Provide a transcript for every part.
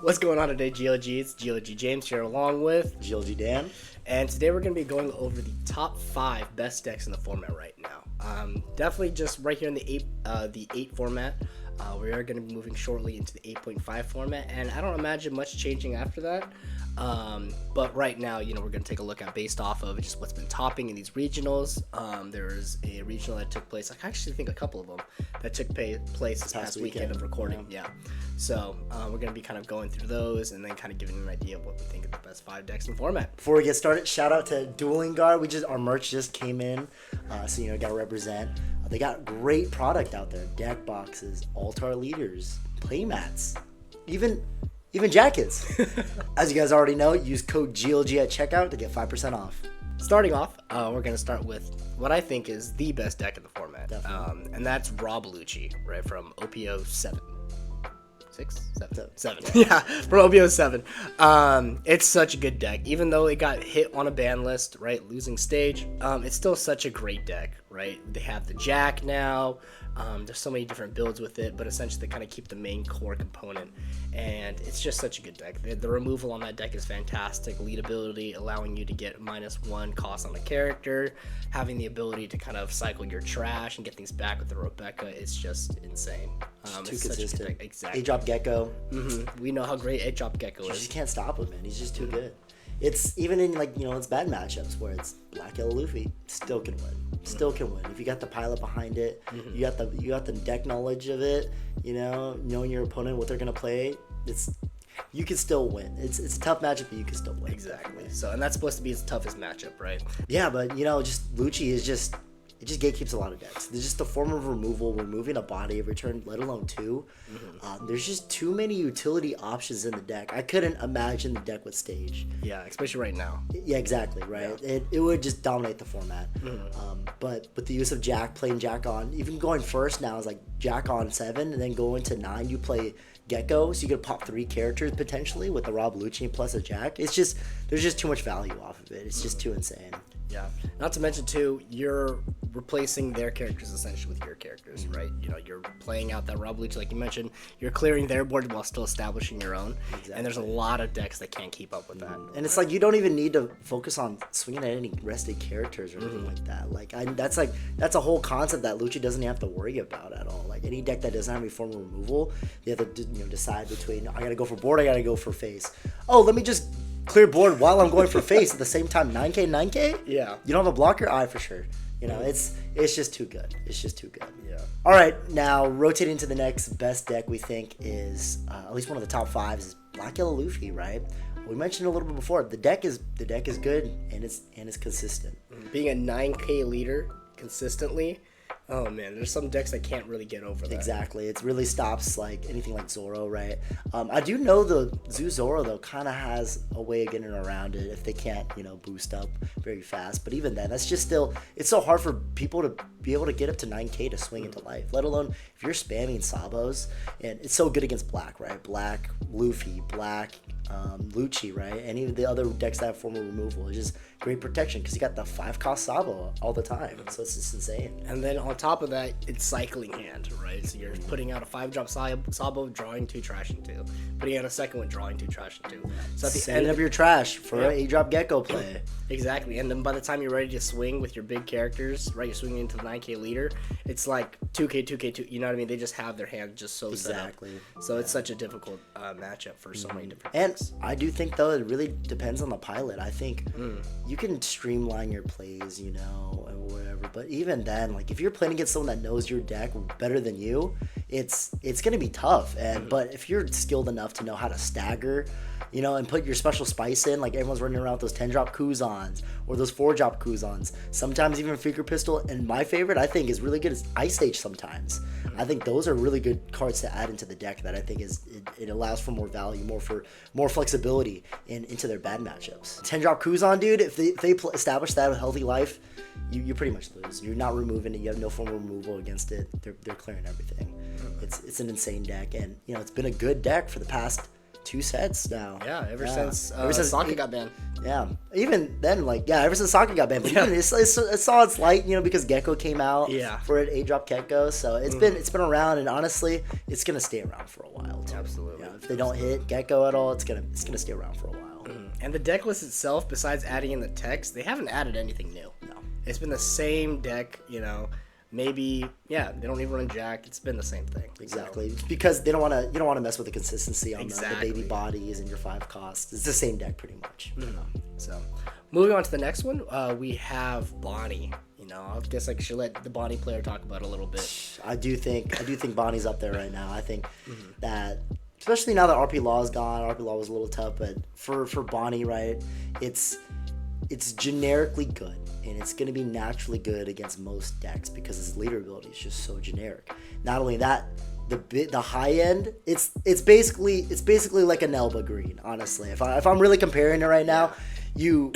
What's going on today, GLG? It's GLG James here along with GLG Dan. and today we're going to be going over the top 5 best decks in the format right now. Definitely just right here in the 8 format. We are going to be moving shortly into the 8.5 format, and I don't imagine much changing after that. But right now, we're going to take a look at based off of just what's been topping in these regionals. There's a regional that took place, I actually think a couple of them, that took place this past weekend of recording. Yeah. So we're going to be kind of going through those and then kind of giving an idea of what we think of the best 5 decks in the format. Before we get started, shout out to Dueling Guard. Our merch just came in, so gotta represent. They got great product out there: deck boxes, altar leaders, playmats, even jackets. As you guys already know, use code GLG at checkout to get 5% off. Starting off, we're going to start with what I think is the best deck in the format, and that's Rob Lucci, right, from OP07. 7. Yeah, from OP07. It's such a good deck. Even though it got hit on a ban list, right, losing stage, it's still such a great deck, right? They have the Jack now. There's so many different builds with it, but essentially they kind of keep the main core component, and it's just such a good deck. The removal on that deck is fantastic. Lead ability, allowing you to get -1 cost on the character, having the ability to kind of cycle your trash and get things back with the Rebecca. It's just insane. Too it's consistent. such a good deck. Exactly. 8-drop Gecko. We know how great 8-drop Gecko You is. just can't stop him, man. He's just too good. It's even in it's bad matchups where it's Black Yellow Luffy, still can win. Still can win. If you got the pilot behind it, you got the deck knowledge of it, knowing your opponent, what they're gonna play, you can still win. It's a tough matchup, but you can still win. Exactly. So, and that's supposed to be its toughest matchup, right? Yeah, but just Lucci is just gatekeeps a lot of decks. There's just a form of removal, removing a body every turn, let alone 2. There's just too many utility options in the deck. I couldn't imagine the deck with stage. Yeah, especially right now. Yeah, exactly, right? Yeah. It would just dominate the format. But with the use of Jack, playing Jack on, even going first now is like Jack on 7, and then going to 9, you play Gecko, so you could pop 3 characters potentially with the Rob Lucci plus a Jack. There's just too much value off of it. It's just too insane. Yeah. Not to mention too, you're replacing their characters essentially with your characters, right? You're playing out that Rob Lucci, like you mentioned. You're clearing their board while still establishing your own. Exactly. And there's a lot of decks that can't keep up with that. And it's like you don't even need to focus on swinging at any rested characters or anything like that. That's a whole concept that Lucci doesn't have to worry about at all. Like any deck that doesn't have any form of removal, they have to decide between I gotta go for board, I gotta go for face. Oh, let me just clear board while I'm going for face at the same time. 9K. Yeah. You don't have a blocker? For sure. It's just too good. It's just too good. Yeah. All right, now rotating to the next best deck we think is at least one of the top 5s is Black Yellow Luffy, right? We mentioned a little bit before. The deck is good and it's consistent. Being a 9K leader consistently. Oh man, there's some decks that can't really get over that. Exactly. It really stops like anything like Zoro, right? I do know the Zoo Zoro though kind of has a way of getting around it if they can't, boost up very fast. But even then, that's just still, it's so hard for people to be able to get up to 9K to swing into life, let alone if you're spamming Sabos. And it's so good against Black, right? Black, Luffy, Black, Lucci, right? Any of the other decks that have form of removal is just great protection because you got the 5-cost Sabo all the time. So it's just insane. And then on top of that, it's cycling hand, right? So you're putting out a 5-drop Sabo, drawing 2, trashing 2. Putting out a second one, drawing 2, trashing 2. So at the end of your trash for an 8-drop Gecko play. Exactly. And then by the time you're ready to swing with your big characters, right, you're swinging into the 9K leader, it's like 2K, 2K, 2, you know what I mean? They just have their hand just so set up. So it's such a difficult matchup for so many different decks. I do think, though, it really depends on the pilot. I think you can streamline your plays, and whatever. But even then, like, if you're playing against someone that knows your deck better than you, it's going to be tough. But if you're skilled enough to know how to stagger, and put your special spice in, like everyone's running around with those 10-drop Kuzans or those 4-drop Kuzans, sometimes even Freaker Pistol. And my favorite, I think, is really good is Ice Age sometimes. I think those are really good cards to add into the deck that I think it allows for more value, more flexibility into their bad matchups. 10-drop Kuzan, dude, if they establish that with Healthy Life, you pretty much lose. You're not removing it. You have no form of removal against it. They're clearing everything. It's an insane deck, and it's been a good deck for the past 2 sets now. Yeah, ever since Sokka got banned. Yeah, even then, ever since Sokka got banned, but even it saw its light, because Gecko came out for an 8-drop Gecko, so it's been around, and honestly, it's gonna stay around for a while too. Absolutely. If they don't hit Gecko at all, it's gonna stay around for a while. And the deck list itself, besides adding in the text, they haven't added anything new. No, it's been the same deck. Maybe they don't even run Jack. It's been the same thing. Exactly. It's because you don't want to mess with the consistency on the baby bodies and your 5 costs. It's the same deck pretty much. So, moving on to the next one, we have Bonnie. I guess I should let the Bonnie player talk about it a little bit. I do think Bonnie's up there right now. I think that, especially now that RP Law is gone, RP Law was a little tough, but for Bonnie, right, it's generically good, and it's going to be naturally good against most decks because his leader ability is just so generic. Not only that, the high end, it's basically like a Nelba Green, honestly. If I'm really comparing it right now, you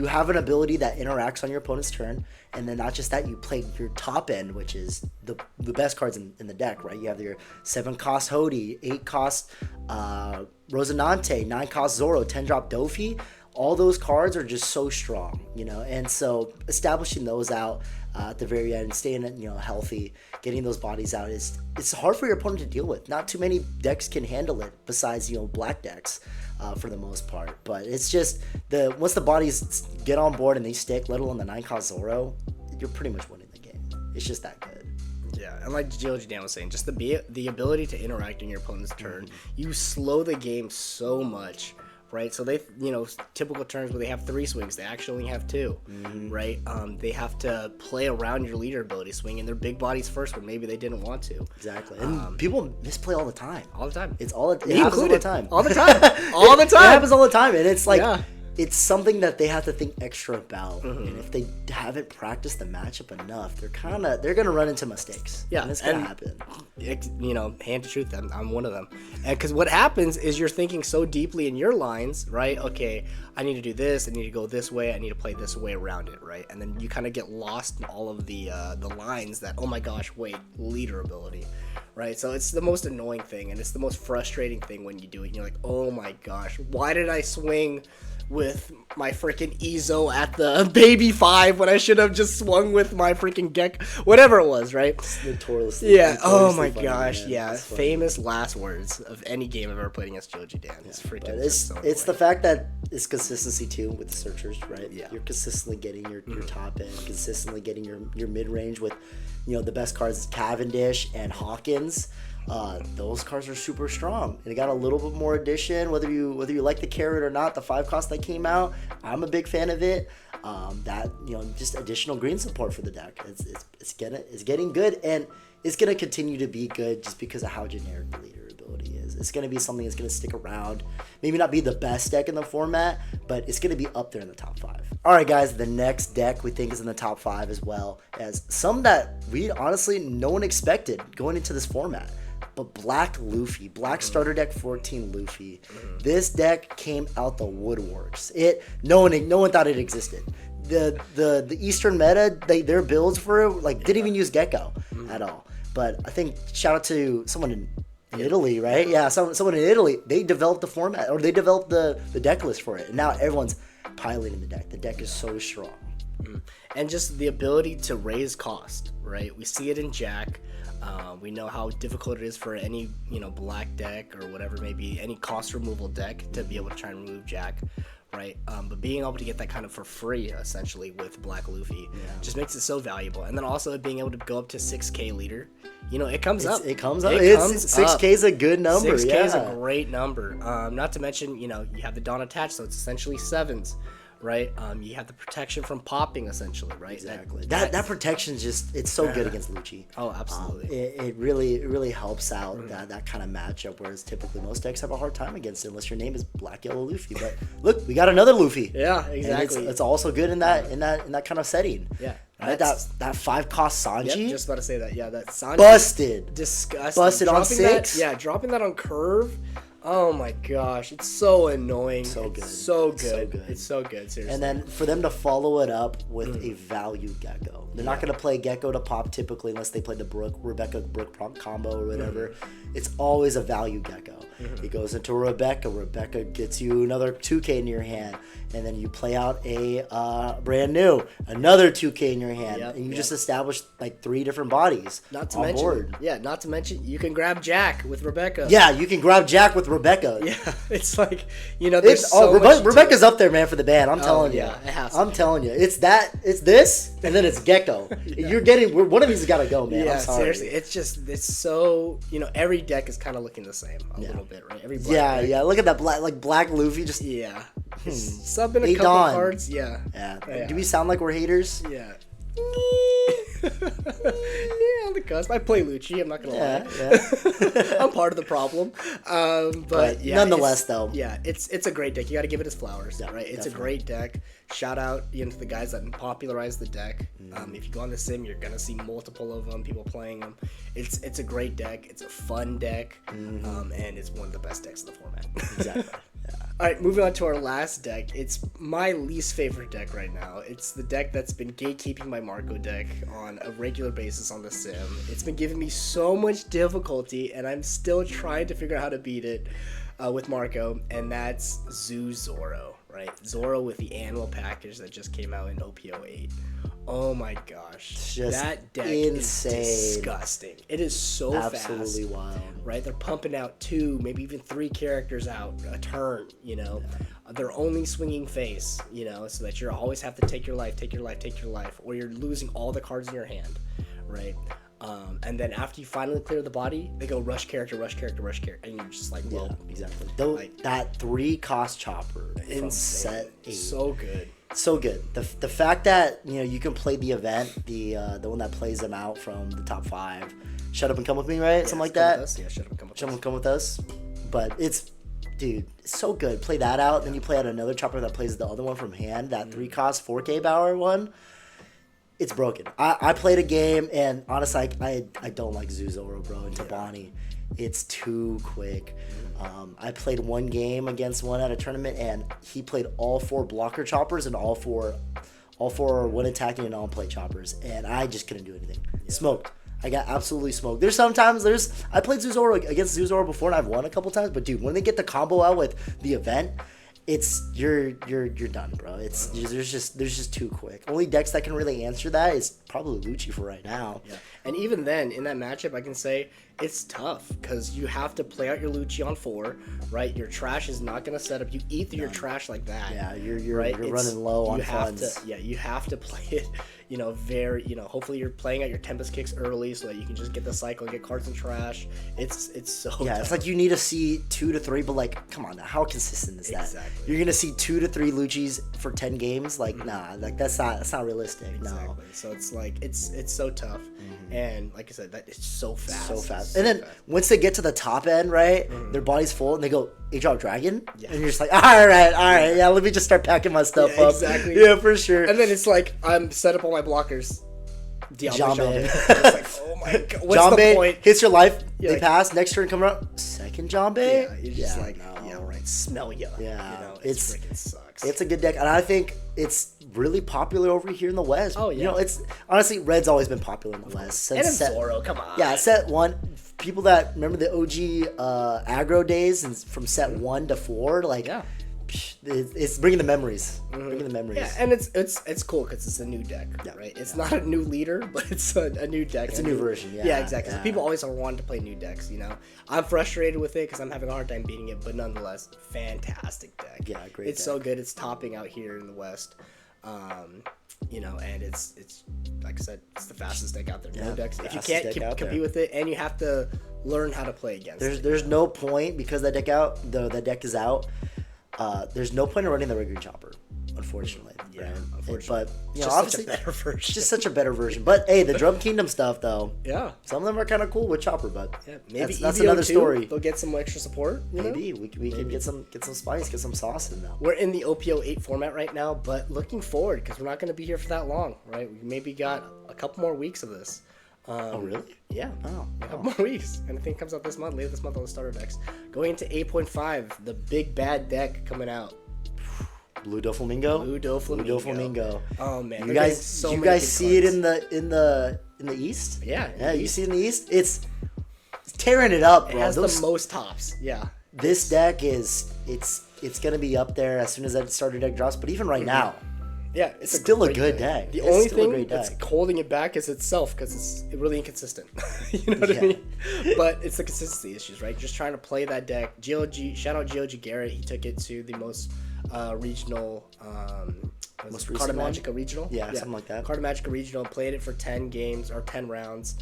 have an ability that interacts on your opponent's turn, and then not just that, you play your top end, which is the best cards in the deck, right? You have your 7-cost Hody, 8-cost Rosinante, 9-cost Zoro, 10-drop Dofi. All those cards are just so strong, and so establishing those out at the very end, staying healthy, getting those bodies out it's hard for your opponent to deal with. Not too many decks can handle it besides black decks for the most part. But it's just once the bodies get on board and they stick, let alone the 9-cost Zoro, you're pretty much winning the game. It's just that good. Yeah, and like Geology Dan was saying, just the ability to interact in your opponent's turn, you slow the game so much. Right, so they, typical turns where they have 3 swings, they actually only have 2, right? They have to play around your leader ability, swinging their big bodies first when maybe they didn't want to. Exactly, and people misplay all the time. All the time. It happens all the time. All the time. All the time. It happens all the time, and it's like it's something that they have to think extra about. And if they haven't practiced the matchup enough, they're gonna run into mistakes. Yeah, and it's gonna happen. Hand to truth, I'm one of them. And because what happens is you're thinking so deeply in your lines, right? Okay, I need to do this. I need to go this way. I need to play this way around it, right? And then you kind of get lost in all of the lines that, oh my gosh, wait, leader ability, right? So it's the most annoying thing, and it's the most frustrating thing when you do it. And you're like, oh my gosh, why did I swing with my freaking Ezo at the baby 5 when I should have just swung with my freaking Gek, whatever it was, right? It's notoriously. Yeah. Oh my funny, gosh. man. Yeah. Famous last words of any game I've ever played against Geology Dan. It's freaking. It's the fact that it's consistency too with the searchers, right? Yeah. You're consistently getting your top end, consistently getting your mid range with, the best cards, Cavendish and Hawkins. Those cards are super strong, and it got a little bit more addition. Whether you like the carrot or not, the 5-cost that came out, I'm a big fan of it. Just additional green support for the deck. It's getting good, and it's gonna continue to be good just because of how generic the leader ability is. It's gonna be something that's gonna stick around. Maybe not be the best deck in the format, but it's gonna be up there in the top 5. All right, guys, the next deck we think is in the top 5 as well as some that we honestly no one expected going into this format. But Black Luffy, Black Starter Deck 14 Luffy. This deck came out the woodworks. No one thought it existed. The Eastern meta, their builds for it didn't even use Gecko at all. But I think shout out to someone in Italy, right? Yeah, someone in Italy. They developed the format, or they developed the deck list for it, and now everyone's piloting the deck. The deck is so strong. And just the ability to raise cost, right? We see it in Jack. We know how difficult it is for any black deck or whatever, maybe any cost removal deck to be able to try and remove Jack, right? But being able to get that kind of for free essentially with Black Luffy just makes it so valuable. And then also being able to go up to 6K leader, it comes up. It comes up. 6K is a good number. 6K is a great number. Not to mention, you have the Dawn attached, so it's essentially 7s. Right, you have the protection from popping essentially, right? Exactly. That protection it's so good against Lucci. Oh, absolutely. It really helps out that kind of matchup. Whereas typically most decks have a hard time against it unless your name is Black Yellow Luffy. But look, we got another Luffy. Yeah, exactly. It's also good in that kind of setting. Yeah. Right? That 5-cost Sanji. Yep, just about to say that. Yeah, that Sanji. Busted. Disgusting. Busted on 6. Dropping that on curve. Oh my gosh, it's so annoying. So It's good. So So good. good. It's so good. Seriously. And then for them to follow it up with a value gecko. They're not going to play gecko to pop typically unless they play the Rebecca Brook combo or whatever. It's always a value gecko. It goes into Rebecca. Rebecca gets you another 2K in your hand. And then you play out a brand new, another 2K in your hand. Yep, And you yep. just establish like 3 different bodies not to on mention, board. not to mention, you can grab Jack with Rebecca. Yeah, you can grab Jack with Rebecca. Yeah, it's like, there's It's so much to Rebecca's it. up there, man, for the ban. I'm telling yeah, you. it has to I'm be. telling you. It's this, and then it's Gecko. You're getting one of these has got to go, man. Yeah, I'm sorry. seriously, it's so, every deck is kind of looking the same a little bit, right? Every black Yeah, deck. yeah. Look at that black Luffy just. Yeah. Subbing a Hey, couple Don. cards, yeah. Yeah. Do we sound like we're haters? Yeah. Yeah, on the cusp. I play Lucci, I'm not gonna lie. Yeah. I'm part of the problem. But yeah, nonetheless, it's- though. Yeah, it's a great deck. You gotta give it its flowers, right? It's a definitely. great deck. Shout out to the guys that popularized the deck. If you go on the sim, you're gonna see multiple of them, people playing them. It's a great deck. It's a fun deck, and it's one of the best decks in the format. Exactly. All right, moving on to our last deck. It's my least favorite deck right now. It's the deck that's been gatekeeping my Marco deck on a regular basis on the sim. It's been giving me so much difficulty, and I'm still trying to figure out how to beat it with Marco, and that's Zoo Zoro, right? Zoro with the annual package that just came out in OP08. Oh my gosh. Just that deck insane. is disgusting. It is so Absolutely fast. wild. Right? They're pumping out 2, maybe even 3 characters out a turn, They're only swinging face, so that you always have to take your life, or you're losing all the cards in your hand, right? And then after you finally clear the body, they go rush character, and you're just like, well, Exactly. Though that 3-cost chopper from insane. set 8. So good. So good. The fact that you can play the event, the one that plays them out from the top 5. Shut up and come with me, right? Something like that. Yeah, shut up and come with Shut up us. and come with us. But it's so good. Play that out, then you play out another chopper that plays the other one from hand. That 3-cost 4K power one. It's broken. I played a game, and honestly, I don't like Zuzoro, bro, and Tabani. It's too quick. I played one game against one at a tournament, and he played all 4 blocker choppers and all four one attacking and on-play choppers, and I just couldn't do anything. Smoked. I got absolutely smoked. I played Zuzoro against Zuzoro before, and I've won a couple times, but dude, when they get the combo out with the event, it's you're done, bro. There's just too quick. Only decks that can really answer that is probably Lucci for right now. Yeah. And even then, in that matchup, I can say it's tough because you have to play out your Lucci on 4, right? Your trash is not going to set up. You eat through your trash like that. Yeah, you're right? running low on funds. You have to play it, hopefully you're playing out your Tempest kicks early so that you can just get the cycle and get cards in trash. It's so Yeah, tough. it's like you need to see 2 to 3, but like, come on now, how consistent is that? Exactly. You're gonna see 2 to 3 Luccis for 10 games? Like, nah, like that's not realistic. No. Exactly. So it's like it's so tough, and like I said, that it's so fast. So fast. It's And then fast. once they get to the top end, right, their body's full, and they go, H-Drop Dragon? Yeah. And you're just like, all right, yeah, let me just start packing my stuff Yeah, up. exactly. Yeah, for sure. And then it's like I'm set up all my blockers. Diablo Jambe. Jambe. It's like, oh my god, what's Jambe the point? hits your life, Yeah, they like- pass, next turn come around, second Jambe? Yeah, you're just Yeah, like, no. yeah, right, smell ya. Yeah, it freaking sucks. It's a good deck, and I think it's really popular over here in the West. Oh, yeah. It's honestly Red's always been popular in the West and since Zoro, come on. Yeah, set 1. People that remember the OG aggro days and from set 1 to 4, like Yeah. it's bringing the memories. Bringing the memories. Yeah, and it's cool because it's a new deck, right? It's not a new leader, but it's a new deck. It's a new version, yeah. Yeah, exactly. So Yeah. people always are wanting to play new decks, I'm frustrated with it because I'm having a hard time beating it, but nonetheless, fantastic deck. Yeah, great It's deck. so good. It's topping out here in the West. And it's like I said, it's the fastest deck out there. No Yeah, decks. If you fastest can't deck out compete there. with it, and you have to learn how to play against it. There's no point because that deck is out. There's no point in running the red green chopper, unfortunately. Yeah, right? unfortunately. But It's just obviously, such a better version. it's just such a better version. But hey, the Drum Kingdom stuff though, Yeah. some of them are kind of cool with chopper. But Yeah, maybe that's EVO another 2, story. They'll get some extra support. Maybe we can get some spice, get some sauce in though. We're in the OP08 format right now, but looking forward because we're not going to be here for that long, right? We maybe got a couple more weeks of this. Oh, really? Yeah. Oh, A couple more weeks. And I think it comes out this month, later this month on the starter decks. Going into 8.5, the big bad deck coming out. Blue Doflamingo. Blue Doflamingo. Oh man, you guys see it in the East? Yeah. Yeah, you see it in the East? It's tearing it up, It bro. has the most tops. Yeah. This deck is it's gonna be up there as soon as that starter deck drops. But even right now, yeah, it's still a good deck. The It's only still a thing great that's deck. holding it back is itself because it's really inconsistent. You know what I mean? But it's the consistency issues, right? Just trying to play that deck. GOG, shout out GOG Garrett. He took it to the most regional, Most Carta recent one? Magica regional. Yeah, something like that. Carta Magica regional. Played it for 10 games or 10 rounds.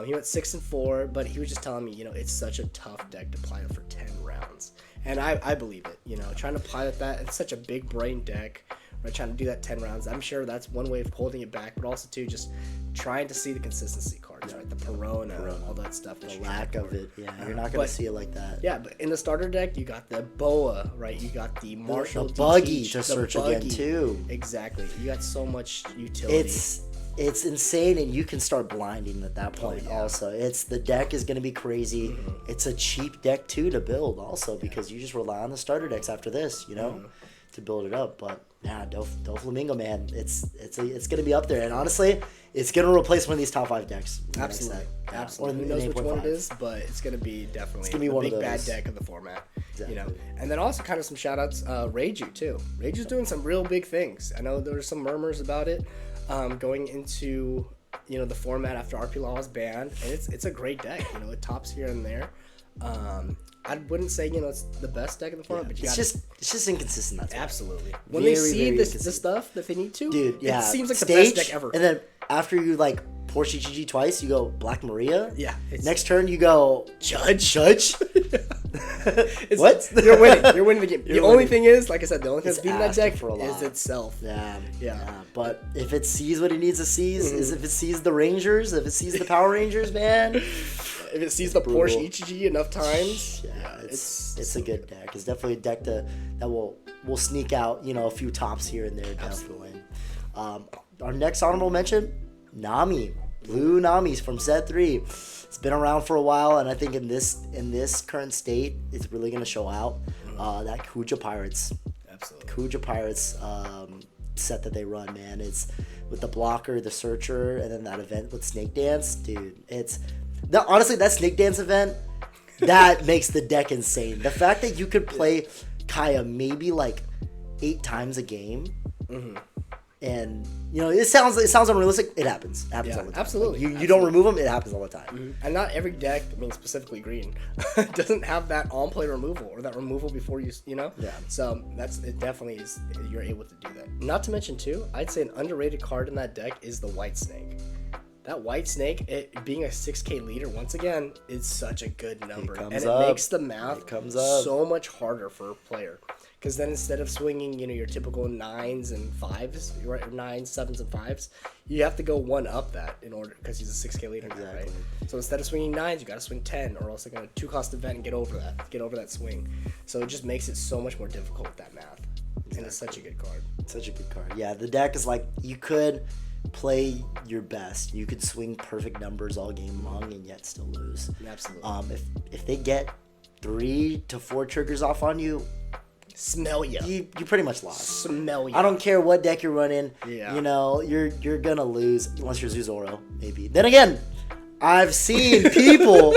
He went 6-4, but he was just telling me, it's such a tough deck to pilot for 10 rounds, and I believe it. Trying to pilot that, it's such a big brain deck. Right, trying to do that 10 rounds. I'm sure that's one way of holding it back, but also too just trying to see the consistency cards, right? The Perona, all that stuff. The lack of it, yeah. You're not gonna see it like that. Yeah, but in the starter deck, you got the Boa, right? You got the Marshall, the buggy DT, to the search buggy. again too. Exactly. You got so much utility. It's insane, and you can start blinding at that point. yeah. Also, the deck is gonna be crazy. It's a cheap deck too to build, also because you just rely on the starter decks after this, to build it up. But yeah, Doflamingo, man, it's gonna be up there, and honestly, it's gonna replace one of these top 5 decks. Absolutely. Yeah. Absolutely. Who knows which one it is, but it's going to be definitely gonna be the one of big bad those. deck of the format. Exactly. And then also kind of some shout outs, Reiju too. Reiju's doing some real big things. I know there were some murmurs about it going into the format after RP Law was banned, and it's a great deck. It tops here and there. I wouldn't say it's the best deck in the format, but it's just inconsistent. That's all. absolutely when they see very the inconsistent. stuff that they need to, Dude, yeah, it seems like the Stage, best deck ever. And then after you pour GG twice, you go Black Maria. Yeah, Next turn you go Judge. What? You're winning. You're winning the game. The only winning. thing is, like I said, the only thing It's that's beating that asking deck for a is lot. itself. Yeah. But if it sees what it needs to seize, is if it sees the Rangers, if it sees the Power Rangers, man. If it sees the brutal. Porsche Ichiji enough times, It's a good deck. It's definitely a deck that will sneak out, a few tops here and there, definitely. Our next honorable mention, Nami. Blue Nami's from set 3. It's been around for a while, and I think in this current state, it's really gonna show out. That Kuja Pirates. absolutely. Kuja Pirates set that they run, man. It's with the blocker, the searcher, and then that event with Snake Dance, dude. Honestly, that Snake Dance event, that makes the deck insane. The fact that you could play Kaya maybe 8 times a game, and it sounds unrealistic. It happens. It happens all the time. Absolutely. You don't remove them. It happens all the time. And not every deck, specifically green, doesn't have that on-play removal or that removal before you. Yeah. So it definitely is. You're able to do that. Not to mention too, I'd say an underrated card in that deck is the White Snake. That White Snake, it being a 6K leader, once again, is such a good number. And it makes the math so much harder for a player. Because then instead of swinging, your typical 9s and 5s, right, 9s, 7s, and 5s, you have to go one up that in order, because he's a 6K leader now, right? So instead of swinging 9s, you got to swing 10, or else they're going to 2-cost event and get over that swing. So it just makes it so much more difficult with that math. Exactly. And it's such a good card. Such a good card. Yeah, the deck is you could play your best. You could swing perfect numbers all game long and yet still lose. Absolutely. If they get 3 to 4 triggers off on you, smell ya. You pretty much lost. Smell ya. I don't care what deck you're running. Yeah. You're gonna lose unless you're Zuzoro, maybe. Then again, I've seen people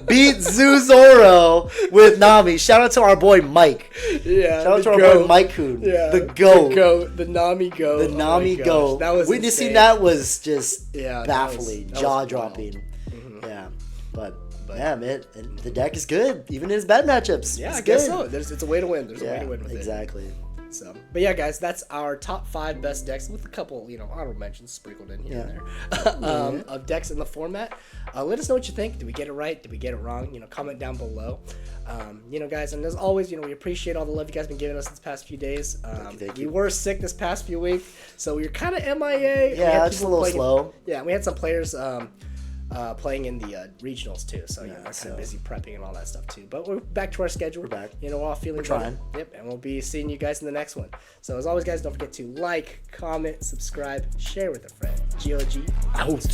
beat Zuzoro with Nami. Shout out to our boy Mike. Yeah. Shout out to our boy Mike Kuhn. Yeah. The GOAT. The Nami GOAT. The Nami GOAT. That was witnessing insane. that was just that baffling, was jaw dropping. Yeah. But yeah, man, and the deck is good, even in its bad matchups. Yeah, it's I guess good. so. It's a way to win. There's a way to win with exactly. it. So, but yeah, guys, that's our top 5 best decks with a couple, honorable mentions sprinkled in here and there of decks in the format. Let us know what you think. Did we get it right? Did we get it wrong? Comment down below. Guys, and as always, we appreciate all the love you guys been giving us this past few days. Thank you. We were sick this past few weeks, so we were kind of MIA. Yeah, just a little slow. Yeah, we had some players playing in the regionals too, so we're kind of busy prepping and all that stuff too. But we're back to our schedule. We're back. We're all feeling We're trying. better. Yep, and we'll be seeing you guys in the next one. So as always, guys, don't forget to like, comment, subscribe, share with a friend. GOG Out.